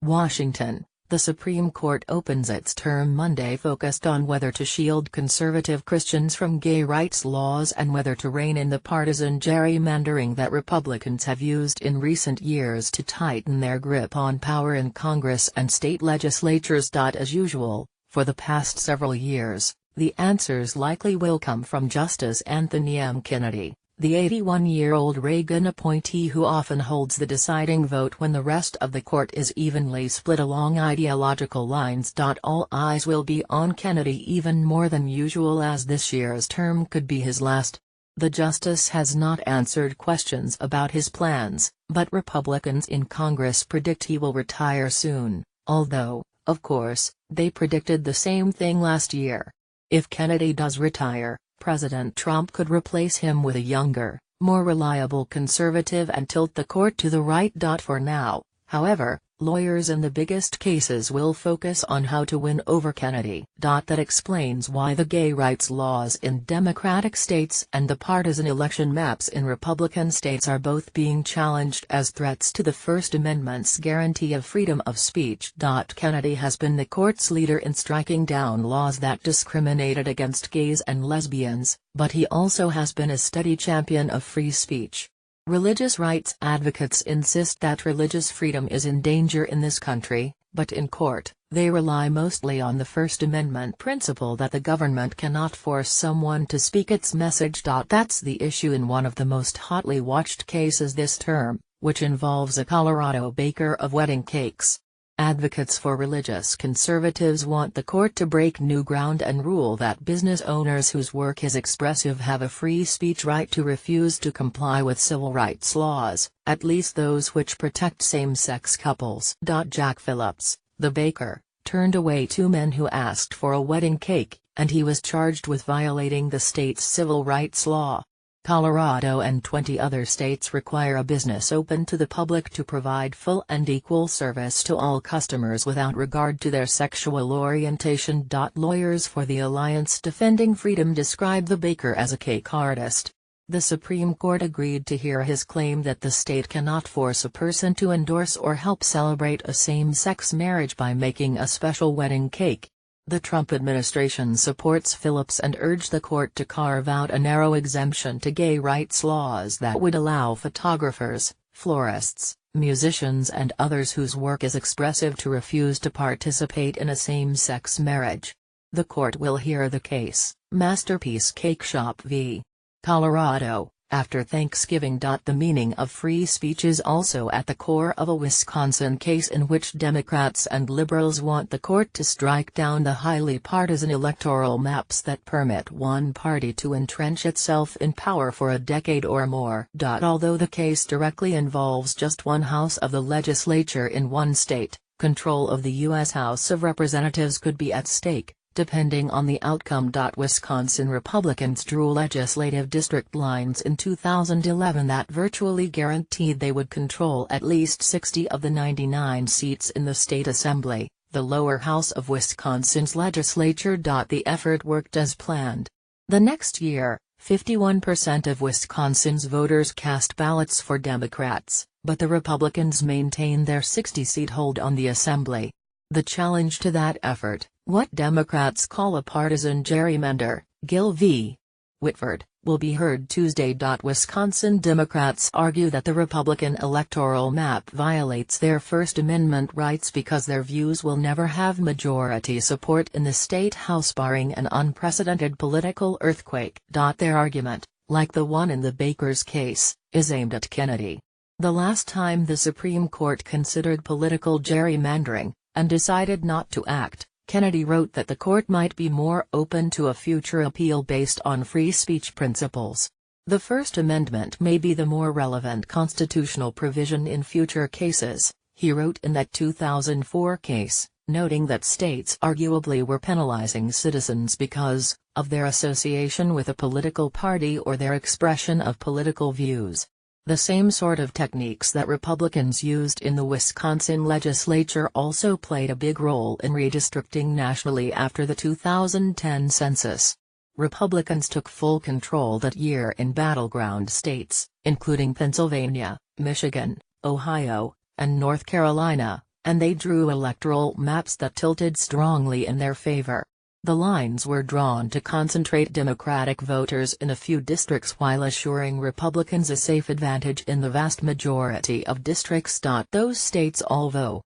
Washington, the Supreme Court opens its term Monday focused on whether to shield conservative Christians from gay rights laws and whether to rein in the partisan gerrymandering that Republicans have used in recent years to tighten their grip on power in Congress and state legislatures. As usual, for the past several years, the answers likely will come from Justice Anthony M. Kennedy, the 81-year-old Reagan appointee who often holds the deciding vote when the rest of the court is evenly split along ideological lines. All eyes will be on Kennedy even more than usual as this year's term could be his last. The justice has not answered questions about his plans, but Republicans in Congress predict he will retire soon, although, of course, they predicted the same thing last year. If Kennedy does retire, President Trump could replace him with a younger, more reliable conservative and tilt the court to the right. For now, however, lawyers in the biggest cases will focus on how to win over Kennedy. That explains why the gay rights laws in Democratic states and the partisan election maps in Republican states are both being challenged as threats to the First Amendment's guarantee of freedom of speech. Kennedy has been the court's leader in striking down laws that discriminated against gays and lesbians, but he also has been a steady champion of free speech. Religious rights advocates insist that religious freedom is in danger in this country, but in court, they rely mostly on the First Amendment principle that the government cannot force someone to speak its message. That's the issue in one of the most hotly watched cases this term, which involves a Colorado baker of wedding cakes. Advocates for religious conservatives want the court to break new ground and rule that business owners whose work is expressive have a free speech right to refuse to comply with civil rights laws, at least those which protect same-sex couples. Jack Phillips, the baker, turned away two men who asked for a wedding cake, and he was charged with violating the state's civil rights law. Colorado and 20 other states require a business open to the public to provide full and equal service to all customers without regard to their sexual orientation. Lawyers for the Alliance Defending Freedom describe the baker as a cake artist. The Supreme Court agreed to hear his claim that the state cannot force a person to endorse or help celebrate a same-sex marriage by making a special wedding cake. The Trump administration supports Phillips and urged the court to carve out a narrow exemption to gay rights laws that would allow photographers, florists, musicians and others whose work is expressive to refuse to participate in a same-sex marriage. The court will hear the case, Masterpiece Cake Shop v. Colorado, after Thanksgiving. The meaning of free speech is also at the core of a Wisconsin case in which Democrats and liberals want the court to strike down the highly partisan electoral maps that permit one party to entrench itself in power for a decade or more. Although the case directly involves just one house of the legislature in one state, control of the U.S. House of Representatives could be at stake, depending on the outcome. Wisconsin Republicans drew legislative district lines in 2011 that virtually guaranteed they would control at least 60 of the 99 seats in the state assembly, the lower house of Wisconsin's legislature. The effort worked as planned. The next year, 51% of Wisconsin's voters cast ballots for Democrats, but the Republicans maintained their 60-seat hold on the assembly. The challenge to that effort, what Democrats call a partisan gerrymander, Gill v. Whitford, will be heard Tuesday. Wisconsin Democrats argue that the Republican electoral map violates their First Amendment rights because their views will never have majority support in the state house barring an unprecedented political earthquake. Their argument, like the one in the baker's case, is aimed at Kennedy. The last time the Supreme Court considered political gerrymandering, and decided not to act, Kennedy wrote that the court might be more open to a future appeal based on free speech principles. The First Amendment may be the more relevant constitutional provision in future cases, he wrote in that 2004 case, noting that states arguably were penalizing citizens because of their association with a political party or their expression of political views. The same sort of techniques that Republicans used in the Wisconsin legislature also played a big role in redistricting nationally after the 2010 census. Republicans took full control that year in battleground states, including Pennsylvania, Michigan, Ohio, and North Carolina, and they drew electoral maps that tilted strongly in their favor. The lines were drawn to concentrate Democratic voters in a few districts while assuring Republicans a safe advantage in the vast majority of districts. Those states, although